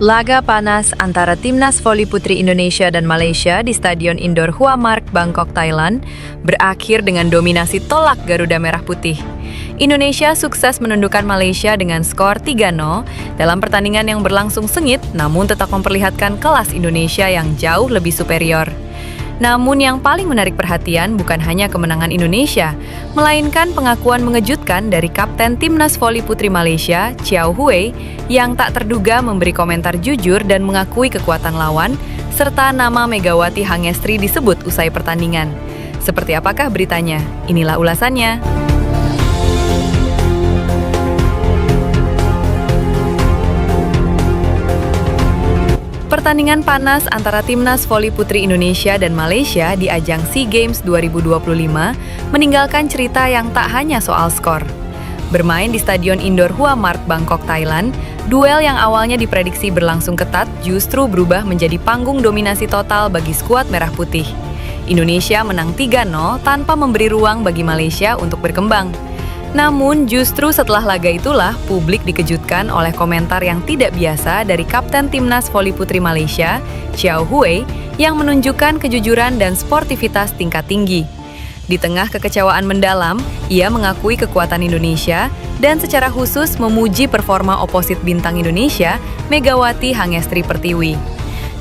Laga panas antara Timnas Voli Putri Indonesia dan Malaysia di Stadion Indoor Hua Mark, Bangkok, Thailand berakhir dengan dominasi tolak Garuda Merah Putih. Indonesia sukses menundukkan Malaysia dengan skor 3-0 dalam pertandingan yang berlangsung sengit namun tetap memperlihatkan kelas Indonesia yang jauh lebih superior. Namun yang paling menarik perhatian bukan hanya kemenangan Indonesia, melainkan pengakuan mengejutkan dari Kapten Timnas Voli Putri Malaysia, Chiao Huei, yang tak terduga memberi komentar jujur dan mengakui kekuatan lawan, serta nama Megawati Hangestri disebut usai pertandingan. Seperti apakah beritanya? Inilah ulasannya. Pertandingan panas antara Timnas Voli Putri Indonesia dan Malaysia di ajang SEA Games 2025 meninggalkan cerita yang tak hanya soal skor. Bermain di Stadion Indoor Hua Mark, Bangkok, Thailand, duel yang awalnya diprediksi berlangsung ketat justru berubah menjadi panggung dominasi total bagi skuad Merah Putih. Indonesia menang 3-0 tanpa memberi ruang bagi Malaysia untuk berkembang. Namun justru setelah laga itulah publik dikejutkan oleh komentar yang tidak biasa dari Kapten Timnas Voli Putri Malaysia, Chiao Huei, yang menunjukkan kejujuran dan sportivitas tingkat tinggi. Di tengah kekecewaan mendalam, ia mengakui kekuatan Indonesia dan secara khusus memuji performa oposit bintang Indonesia, Megawati Hangestri Pertiwi.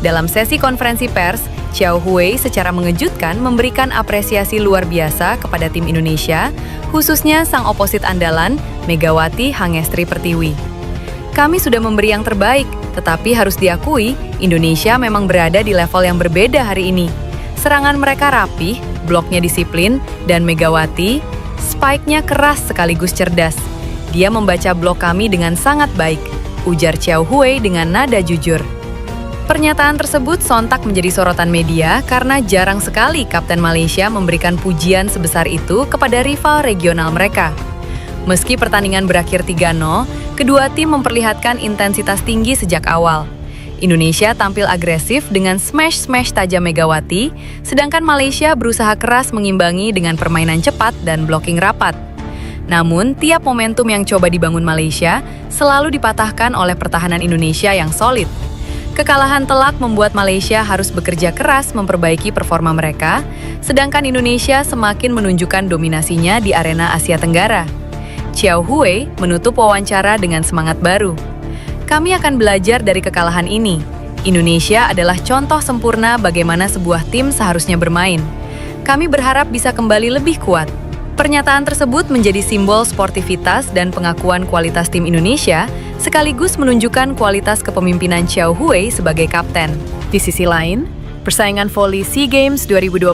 Dalam sesi konferensi pers, Chiao Huei secara mengejutkan memberikan apresiasi luar biasa kepada tim Indonesia, khususnya sang oposit andalan, Megawati Hangestri Pertiwi. Kami sudah memberi yang terbaik, tetapi harus diakui, Indonesia memang berada di level yang berbeda hari ini. Serangan mereka rapih, bloknya disiplin, dan Megawati, spike-nya keras sekaligus cerdas. Dia membaca blok kami dengan sangat baik, ujar Chiao Huei dengan nada jujur. Pernyataan tersebut sontak menjadi sorotan media karena jarang sekali Kapten Malaysia memberikan pujian sebesar itu kepada rival regional mereka. Meski pertandingan berakhir 3-0, kedua tim memperlihatkan intensitas tinggi sejak awal. Indonesia tampil agresif dengan smash-smash tajam Megawati, sedangkan Malaysia berusaha keras mengimbangi dengan permainan cepat dan blocking rapat. Namun, tiap momentum yang coba dibangun Malaysia selalu dipatahkan oleh pertahanan Indonesia yang solid. Kekalahan telak membuat Malaysia harus bekerja keras memperbaiki performa mereka, sedangkan Indonesia semakin menunjukkan dominasinya di arena Asia Tenggara. Chiao Huei menutup wawancara dengan semangat baru. Kami akan belajar dari kekalahan ini. Indonesia adalah contoh sempurna bagaimana sebuah tim seharusnya bermain. Kami berharap bisa kembali lebih kuat. Pernyataan tersebut menjadi simbol sportivitas dan pengakuan kualitas tim Indonesia, sekaligus menunjukkan kualitas kepemimpinan Chiao Huei sebagai kapten. Di sisi lain, persaingan voli SEA Games 2025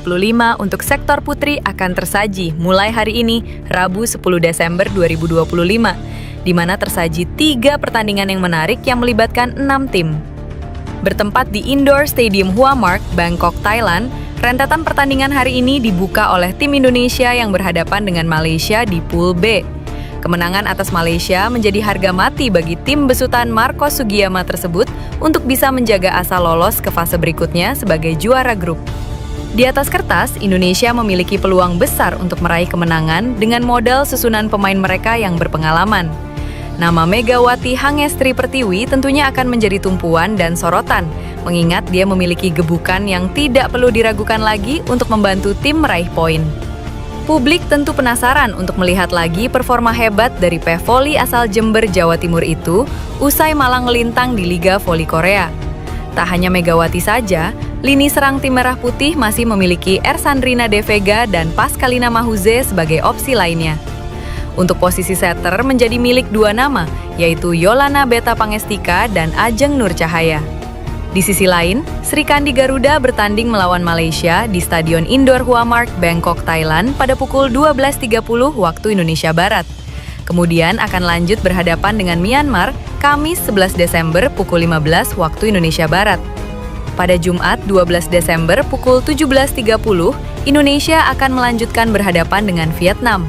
untuk sektor putri akan tersaji mulai hari ini, Rabu 10 Desember 2025, di mana tersaji 3 pertandingan yang menarik yang melibatkan 6 tim. Bertempat di Indoor Stadium Hua Mark, Bangkok, Thailand, rentetan pertandingan hari ini dibuka oleh tim Indonesia yang berhadapan dengan Malaysia di Pool B. Kemenangan atas Malaysia menjadi harga mati bagi tim besutan Marco Sugiyama tersebut untuk bisa menjaga asa lolos ke fase berikutnya sebagai juara grup. Di atas kertas, Indonesia memiliki peluang besar untuk meraih kemenangan dengan modal susunan pemain mereka yang berpengalaman. Nama Megawati Hangestri Pertiwi tentunya akan menjadi tumpuan dan sorotan, mengingat dia memiliki gebukan yang tidak perlu diragukan lagi untuk membantu tim meraih poin. Publik tentu penasaran untuk melihat lagi performa hebat dari pevoli asal Jember, Jawa Timur itu usai malang melintang di Liga Voli Korea. Tak hanya Megawati saja, lini serang tim Merah Putih masih memiliki Ersandrina De Vega dan Pascalina Mahuze sebagai opsi lainnya. Untuk posisi setter menjadi milik 2 nama, yaitu Yolana Beta Pangestika dan Ajeng Nur Cahaya. Di sisi lain, Sri Kandi Garuda bertanding melawan Malaysia di Stadion Indoor Hua Mark, Bangkok, Thailand pada pukul 12.30 waktu Indonesia Barat. Kemudian akan lanjut berhadapan dengan Myanmar, Kamis 11 Desember pukul 15 waktu Indonesia Barat. Pada Jumat 12 Desember pukul 17.30, Indonesia akan melanjutkan berhadapan dengan Vietnam.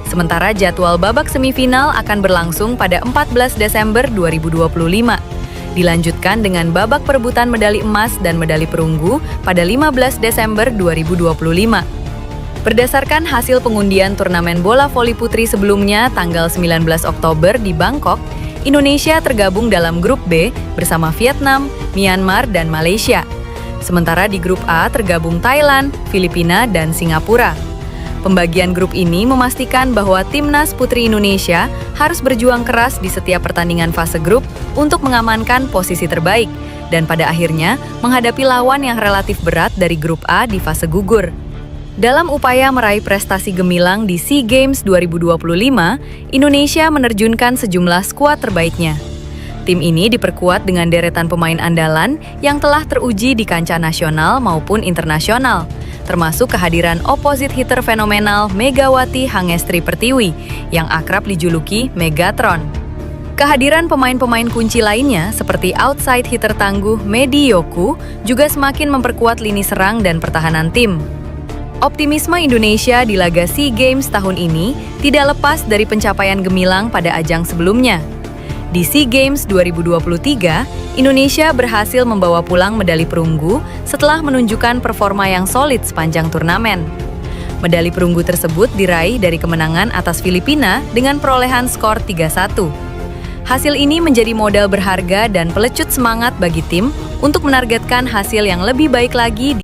Sementara jadwal babak semifinal akan berlangsung pada 14 Desember 2025. Dilanjutkan dengan babak perebutan medali emas dan medali perunggu pada 15 Desember 2025. Berdasarkan hasil pengundian turnamen bola voli putri sebelumnya tanggal 19 Oktober di Bangkok, Indonesia tergabung dalam grup B bersama Vietnam, Myanmar, dan Malaysia. Sementara di grup A tergabung Thailand, Filipina, dan Singapura. Pembagian grup ini memastikan bahwa timnas putri Indonesia harus berjuang keras di setiap pertandingan fase grup untuk mengamankan posisi terbaik dan pada akhirnya menghadapi lawan yang relatif berat dari grup A di fase gugur. Dalam upaya meraih prestasi gemilang di SEA Games 2025, Indonesia menerjunkan sejumlah skuad terbaiknya. Tim ini diperkuat dengan deretan pemain andalan yang telah teruji di kancah nasional maupun internasional, termasuk kehadiran opposite hitter fenomenal Megawati Hangestri Pertiwi yang akrab dijuluki Megatron. Kehadiran pemain-pemain kunci lainnya seperti outside hitter tangguh Medi Yoku juga semakin memperkuat lini serang dan pertahanan tim. Optimisme Indonesia di laga SEA Games tahun ini tidak lepas dari pencapaian gemilang pada ajang sebelumnya. Di SEA Games 2023, Indonesia berhasil membawa pulang medali perunggu setelah menunjukkan performa yang solid sepanjang turnamen. Medali perunggu tersebut diraih dari kemenangan atas Filipina dengan perolehan skor 3-1. Hasil ini menjadi modal berharga dan pelecut semangat bagi tim untuk menargetkan hasil yang lebih baik lagi